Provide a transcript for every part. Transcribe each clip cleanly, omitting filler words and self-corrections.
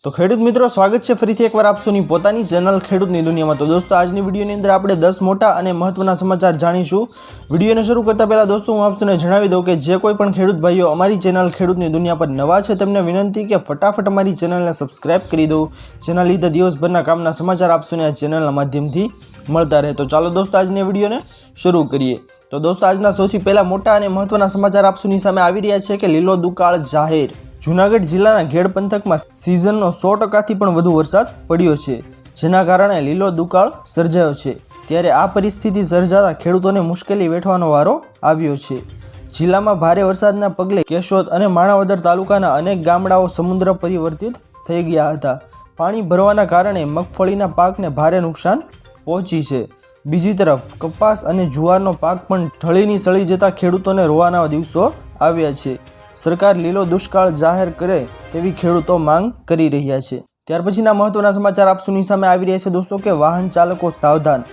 તો ખેડૂત મિત્રો સ્વાગત છે ફરીથી એકવાર આપસોની પોતાની ચેનલ ખેડૂતની દુનિયામાં। તો દોસ્તો આજની વિડીયોની અંદર આપણે 10 મોટા અને મહત્વના સમાચાર જાણીશું। વિડીયોને શરૂ કરતા પહેલા દોસ્તો હું આપસોને જણાવી દઉં કે જે કોઈ પણ ખેડૂત ભાઈઓ અમારી ચેનલ ખેડૂતની દુનિયા પર નવા છે તેમને વિનંતી કે ફટાફટ અમારી ચેનલને સબસ્ક્રાઇબ કરી દો, જેના લીધે દિવસભરના કામના સમાચાર આપસોને આ ચેનલના માધ્યમથી મળતા રહે। તો ચાલો દોસ્તો આજની વિડીયોને શરૂ કરીએ। તો દોસ્તો આજના સૌથી પહેલા મોટા અને મહત્વના સમાચાર આપસોની સામે આવી રહ્યા છે કે લીલો દુકાળ જાહેર। જૂનાગઢ જિલ્લાના ઘેડ પંથકમાં સિઝનનો 100%થી પણ વધુ વરસાદ પડ્યો છે, જેના કારણે લીલો દુકાળ સર્જાયો છે। ત્યારે આ પરિસ્થિતિ સર્જાતા ખેડૂતોને મુશ્કેલી વેઠવાનો વારો આવ્યો છે। જિલ્લામાં ભારે વરસાદના પગલે કેશોદ અને માણાવદર તાલુકાના અનેક ગામડાઓ સમુદ્ર પરિવર્તિત થઈ ગયા હતા। પાણી ભરવાના કારણે મગફળીના પાકને ભારે નુકસાન પહોંચી છે। બીજી તરફ કપાસ અને જુવારનો પાક પણ ઢળીની સળી જતા ખેડૂતોને રોવાના દિવસો આવ્યા છે। સરકાર લીલો દુષ્કાળ જાહેર કરે તેવી ખેડૂતો માંગ કરી રહ્યા છે। ત્યાર પછીના મહત્વના સમાચાર આપસોની સામે આવી રહ્યા છે દોસ્તો કે વાહન ચાલકો સાવધાન।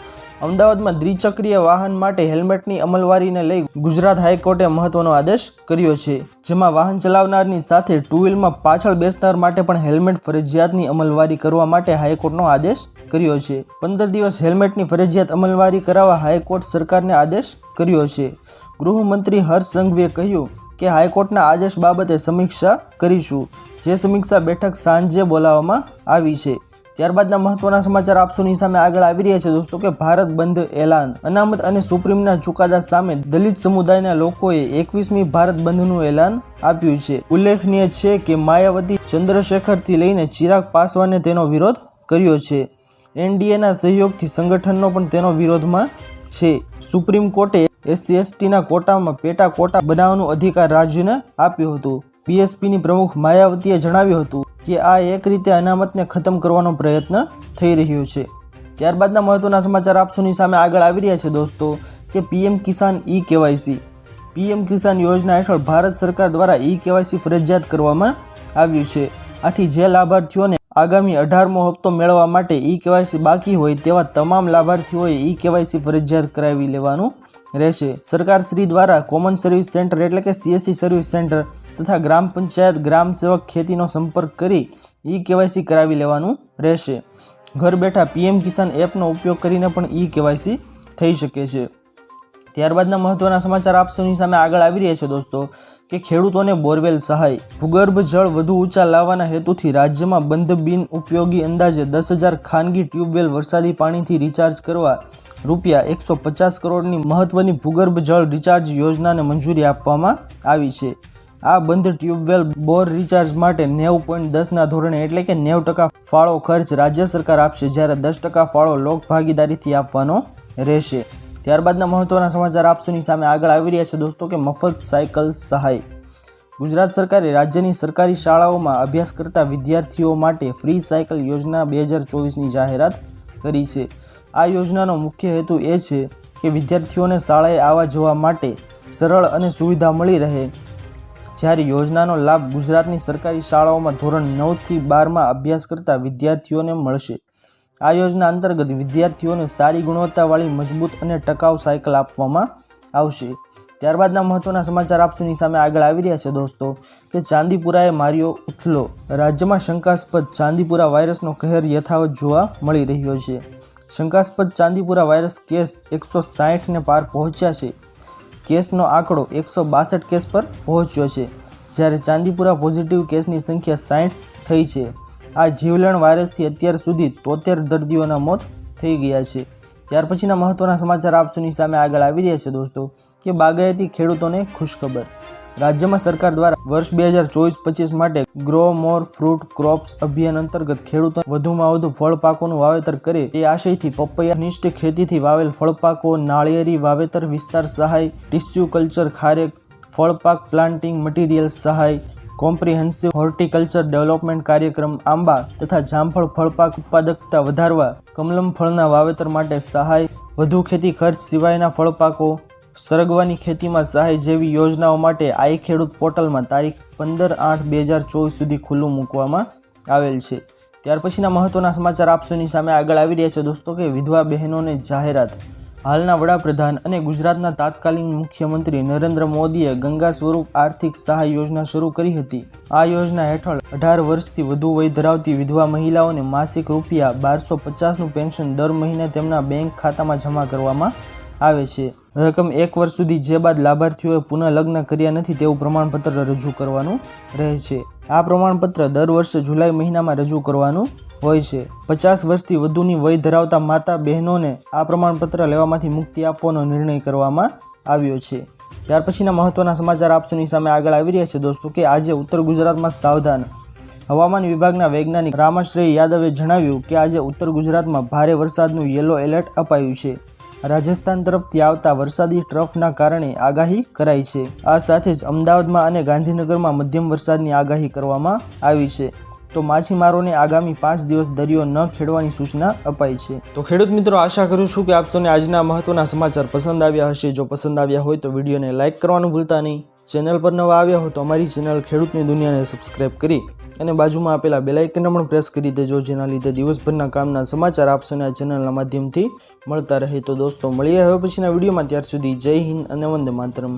અમદાવાદમાં દ્વિચક્રીય વાહન માટે હેલ્મેટની અમલવારીને લઈ ગુજરાત હાઈકોર્ટે મહત્વનો આદેશ કર્યો છે, જેમાં વાહન ચલાવનારની સાથે ટુ વ્હીલમાં પાછળ બેસનાર માટે પણ હેલ્મેટ ફરજિયાતની અમલવારી કરવા માટે હાઈકોર્ટનો આદેશ કર્યો છે। 15 દિવસ હેલ્મેટની ફરજિયાત અમલવારી કરાવવા હાઈકોર્ટ સરકારને આદેશ કર્યો છે। ગૃહમંત્રી હર્ષ સંઘવીએ કહ્યું કે હાઈકોર્ટના આદેશ બાબતે સમીક્ષા કરીશું, જે સમીક્ષા બેઠક સાંજે બોલાવવામાં આવી છે। ત્યારબાદના મહત્વના સમાચાર આપસોની સામે આગળ આવી રહ્યા છે દોસ્તો કે ભારત બંધ એલાન। અનામત અને સુપ્રીમના ચુકાદા સામે દલિત સમુદાયના લોકોએ 21મી ભારત બંધનું એલાન આપ્યું છે। ઉલ્લેખનીય છે કે માયાવતી ચંદ્રશેખરથી લઈને ચિરાગ પાસવાને તેનો વિરોધ કર્યો છે। એનડીએના સહયોગથી સંગઠનનો પણ તેનો વિરોધમાં છે। સુપ્રીમ કોર્ટે SC/STના કોટામાં પેટા કોટા બનાવવાનું અધિકાર રાજ્યને આપ્યું હતું। બીએસપીની પ્રમુખ માયાવતીએ જણાવ્યું હતું કે આ એક રીતે અનામતને ખતમ કરવાનો પ્રયત્ન થઈ રહ્યો છે। ત્યારબાદના મહત્વના સમાચાર આપસોની સામે આગળ આવી રહ્યા છે દોસ્તો કે પીએમ કિસાન KYC। પીએમ કિસાન યોજના હેઠળ ભારત સરકાર દ્વારા KYC ફરજિયાત કરવામાં આવ્યું છે। આથી જે લાભાર્થીઓને આગામી 18મો હપ્તો મેળવવા માટે KYC બાકી હોય તેવા તમામ લાભાર્થીઓએ KYC ફરજિયાત કરાવી લેવાનું રહેશે। સરકાર શ્રી દ્વારા કોમન સર્વિસ સેન્ટર એટલે કે CSC સર્વિસ સેન્ટર તથા ગ્રામ પંચાયત ગ્રામ સેવક ખેતીનો સંપર્ક કરી KYC કરાવી લેવાનું રહેશે। ઘર બેઠા પીએમ કિસાન એપનો ઉપયોગ કરીને પણ KYC થઈ શકે છે। ત્યારબાદના મહત્વના સમાચાર આપસોની સામે આગળ આવી રહ્યા છે દોસ્તો કે ખેડૂતોને બોરવેલ સહાય। ભૂગર્ભ જળ વધુ ઊંચા લાવવાના હેતુથી રાજ્યમાં બંધ બિન ઉપયોગી અંદાજે 10,000 ખાનગી ટ્યુબવેલ વરસાદી પાણીથી રિચાર્જ કરવા રૂપિયા 150 કરોડની મહત્વની ભૂગર્ભ જળ રિચાર્જ યોજનાને મંજૂરી આપવામાં આવી છે। આ બંધ ટ્યુબવેલ બોર રિચાર્જ માટે 90.10ના ધોરણે એટલે કે 90% ફાળો ખર્ચ રાજ્ય સરકાર આપશે, જ્યારે 10% ફાળો લોક ભાગીદારીથી આપવાનો રહેશે। ત્યારબાદના મહત્વના સમાચાર આપસોની સામે આગળ આવી રહ્યા છે દોસ્તો કે મફત સાયકલ સહાય। ગુજરાત સરકારે રાજ્યની સરકારી શાળાઓમાં અભ્યાસ કરતા વિદ્યાર્થીઓ માટે ફ્રી સાયકલ યોજના 2024ની જાહેરાત કરી છે। આ યોજનાનો મુખ્ય હેતુ એ છે કે વિદ્યાર્થીઓને શાળાએ આવવા જવા માટે સરળ અને સુવિધા મળી રહે, જ્યારે યોજનાનો લાભ ગુજરાતની સરકારી શાળાઓમાં ધોરણ 9થી 12માં અભ્યાસ કરતા વિદ્યાર્થીઓને મળશે। આ યોજના અંતર્ગત વિદ્યાર્થીઓને સારી ગુણવત્તાવાળી મજબૂત અને ટકાઉ સાયકલ આપવામાં આવશે। ત્યારબાદના મહત્વના સમાચાર આપસોની સામે આગળ આવી રહ્યા છે દોસ્તો કે ચાંદીપુરાએ માર્યો ઉથલો। રાજ્યમાં શંકાસ્પદ ચાંદીપુરા વાયરસનો કહેર યથાવત જોવા મળી રહ્યો છે। શંકાસ્પદ ચાંદીપુરા વાયરસ કેસ 160ને પાર પહોંચ્યા છે। કેસનો આંકડો 162 કેસ પર પહોંચ્યો છે, જ્યારે ચાંદીપુરા પોઝિટિવ કેસની સંખ્યા 60 થઈ છે। આ જીવલેણ વાયરસથી અત્યાર સુધી 73 દર્દીઓના મોત થઈ ગયા છે। ત્યાર પછીના મહત્વના સમાચાર આપસોની સામે આગળ આવી રહ્યા છે દોસ્તો કે બાગાયતી ખેડૂતોને ખુશખબર। રાજ્યમાં સરકાર દ્વારા વર્ષ 2024-25 માટે ગ્રો મોર ફ્રૂટ ક્રોપ્સ અભિયાન અંતર્ગત ખેડૂતો વધુમાં વધુ ફળ પાકોનું વાવેતર કરે તે આશયથી પપૈયા નિષ્ઠ ખેતીથી વાવેલ ફળપાકો, નાળિયેરી વાવેતર વિસ્તાર સહાય, ટિશ્યુ કલ્ચર ખારેક, ફળપાક પ્લાન્ટિંગ મટીરિયલ સહાય, કોમ્પ્રિહેન્સિવ હોર્ટિકલ્ચર ડેવલપમેન્ટ કાર્યક્રમ, આંબા તથા જામફળ ફળપાક ઉત્પાદકતા વધારવા, કમલમ ફળના વાવેતર માટે સહાય, વધુ ખેતી ખર્ચ સિવાયના ફળપાકો, સરગવાની ખેતીમાં સહાય જેવી યોજનાઓ માટે આઈ ખેડૂત પોર્ટલમાં તારીખ 15/8/2024 સુધી ખુલ્લું મૂકવામાં આવેલ છે। ત્યાર પછીના મહત્વના સમાચાર આપસોની સામે આગળ આવી રહ્યા છે દોસ્તો કે વિધવા બહેનોને જાહેરાત। હાલના વડાપ્રધાન અને ગુજરાતના તાત્કાલિક મુખ્યમંત્રી નરેન્દ્ર મોદીએ ગંગા સ્વરૂપ આર્થિક સહાય યોજના શરૂ કરી હતી. આ યોજના હેઠળ 18 વર્ષથી વધુ વય ધરાવતી વિધવા મહિલાઓને માસિક રૂપિયા 1250નું પેન્શન દર મહિને તેમના બેંક ખાતામાં જમા કરવામાં આવે છે. રકમ 1 વર્ષ સુધી જે બાદ લાભાર્થીઓએ પુનઃ લગ્ન કર્યા નથી તેવું પ્રમાણપત્ર રજૂ કરવાનું રહે છે. આ પ્રમાણપત્ર દર વર્ષે જુલાઈ મહિનામાં રજૂ કરવાનું હોય છે. 50 વર્ષથી વધુની વય ધરાવતા માતા બહેનોને આ પ્રમાણપત્ર લેવામાંથી મુક્તિ આપવાનો નિર્ણય કરવામાં આવ્યો છે. ત્યાર પછીના મહત્વના સમાચાર આપસોની સામે આગળ આવી રહ્યા છે દોસ્તો કે આજે ઉત્તર ગુજરાતમાં સાવધાન. હવામાન વિભાગના વૈજ્ઞાનિક રામાશ્રય યાદવે જણાવ્યું કે આજે ઉત્તર ગુજરાતમાં ભારે વરસાદનું યલો એલર્ટ અપાયું છે. રાજસ્થાન તરફથી આવતા વરસાદી ટ્રફના કારણે આગાહી કરાઈ છે. આ સાથે જ અમદાવાદમાં અને ગાંધીનગરમાં મધ્યમ વરસાદની આગાહી કરવામાં આવી છે. તો માછીમારોને આગામી 5 દિવસ દરિયો ન ખેડવાની સૂચના અપાઈ છે. તો ખેડૂત મિત્રો, આશા કરું છું કે આપ સૌને આજના મહત્વના સમાચાર પસંદ આવ્યા હશે. જો પસંદ આવ્યા હોય તો વિડીયોને લાઇક કરવાનું ભૂલતા નહીં. ચેનલ પર નવા આવ્યા હો તો અમારી ચેનલ ખેડૂતની દુનિયાને સબસ્ક્રાઇબ કરી અને બાજુમાં આપેલા બેલ આઇકનને પણ પ્રેસ કરી દેજો, જેના લીધે દિવસભરના કામના સમાચાર આપ સૌને આ ચેનલના માધ્યમથી મળતા રહે. તો દોસ્તો મળીએ હવે પછીના વિડીયોમાં. ત્યાર સુધી જય હિન્દ અને વંદે માતરમ.